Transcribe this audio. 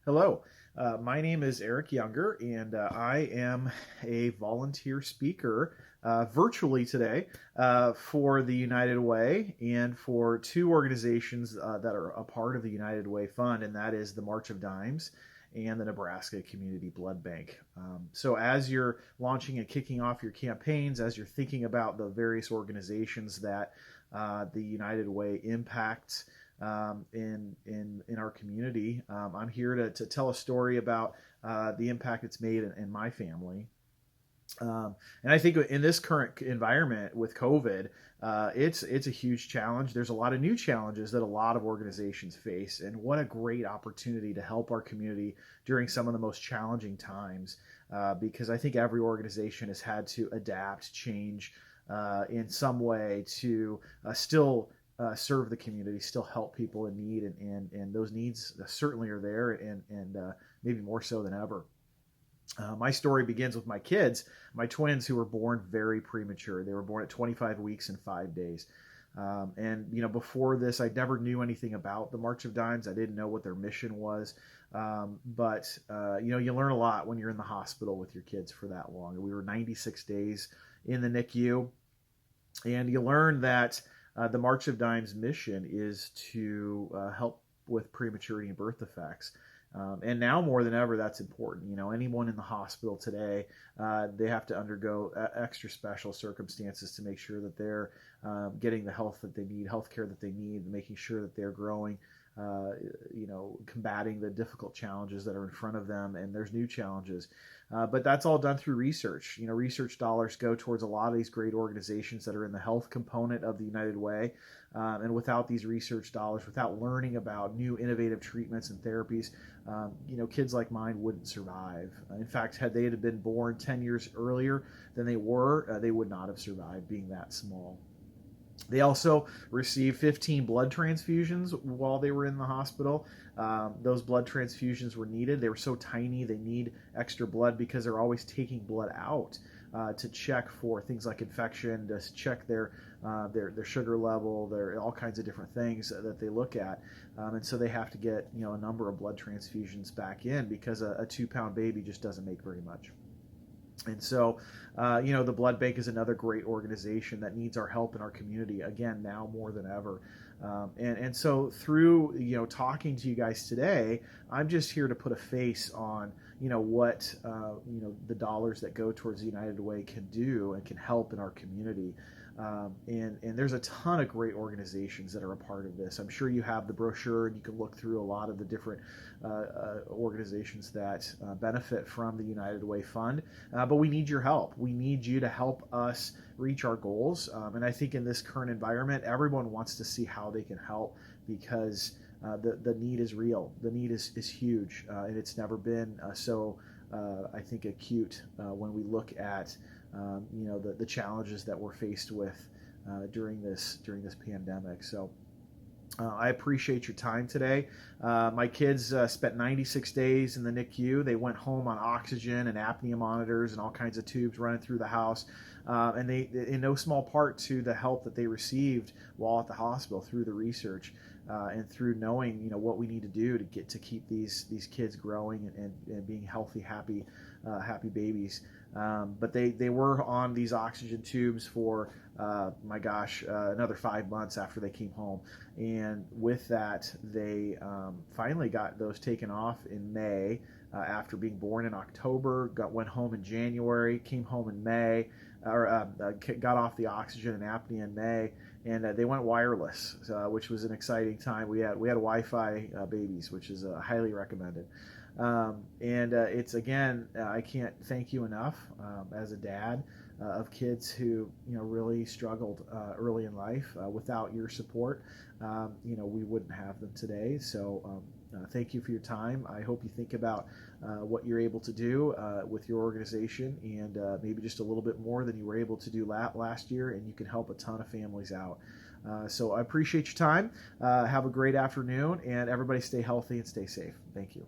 Hello, my name is Eric Younger, and I am a volunteer speaker virtually today for the United Way and for two organizations that are a part of the United Way Fund, and that is the March of Dimes and the Nebraska Community Blood Bank. So, as you're launching and kicking off your campaigns, as you're thinking about the various organizations that the United Way impacts, in our community. I'm here to tell a story about the impact it's made in my family. And I think in this current environment with COVID, it's a huge challenge. There's a lot of new challenges that a lot of organizations face, and what a great opportunity to help our community during some of the most challenging times. Because I think every organization has had to adapt, change in some way to still serve the community, still help people in need, and those needs certainly are there, and maybe more so than ever. My story begins with my kids, my twins, who were born very premature. They were born at 25 weeks and 5 days. And before this, I never knew anything about the March of Dimes. I didn't know what their mission was. But you learn a lot when you're in the hospital with your kids for that long. We were 96 days in the NICU, and you learn that the March of Dimes mission is to help with prematurity and birth defects. And now more than ever, that's important. Anyone in the hospital today, they have to undergo extra special circumstances to make sure that they're getting the health that they need, health care that they need, making sure that they're growing, combating the difficult challenges that are in front of them. And there's new challenges. But that's all done through research. Research dollars go towards a lot of these great organizations that are in the health component of the United Way. And without these research dollars, without learning about new innovative treatments and therapies, kids like mine wouldn't survive. In fact, had they been born 10 years earlier than they were, they would not have survived being that small. They also received 15 blood transfusions while they were in the hospital. Those blood transfusions were needed. They were so tiny, they need extra blood because they're always taking blood out to check for things like infection, to check their sugar level, their all kinds of different things that they look at. And so they have to get a number of blood transfusions back in because a 2-pound baby just doesn't make very much. And so, the Blood Bank is another great organization that needs our help in our community, again, now more than ever. And so through, talking to you guys today, I'm just here to put a face on, what, the dollars that go towards the United Way can do and can help in our community. And there's a ton of great organizations that are a part of this. I'm sure you have the brochure, and you can look through a lot of the different organizations that benefit from the United Way Fund. But we need your help. We need you to help us reach our goals. And I think in this current environment, everyone wants to see how they can help, because the need is real. The need is huge, and it's never been so, I think, acute when we look at the challenges that we're faced with during this pandemic. So I appreciate your time today. My kids spent 96 days in the NICU. They went home on oxygen and apnea monitors and all kinds of tubes running through the house. And they, in no small part, to the help that they received while at the hospital through the research and through knowing what we need to do to keep these kids growing and being healthy, happy babies. But they were on these oxygen tubes for another 5 months after they came home. And with that, they finally got those taken off in May after being born in October. Went home in January, came home in May, got off the oxygen and apnea in May, and they went wireless, which was an exciting time. We had Wi-Fi babies, which is highly recommended. It's, again, I can't thank you enough as a dad of kids who really struggled early in life. Without your support, we wouldn't have them today. So thank you for your time. I hope you think about what you're able to do with your organization, and maybe just a little bit more than you were able to do last year, and you can help a ton of families out. So I appreciate your time. Have a great afternoon, and everybody stay healthy and stay safe. Thank you.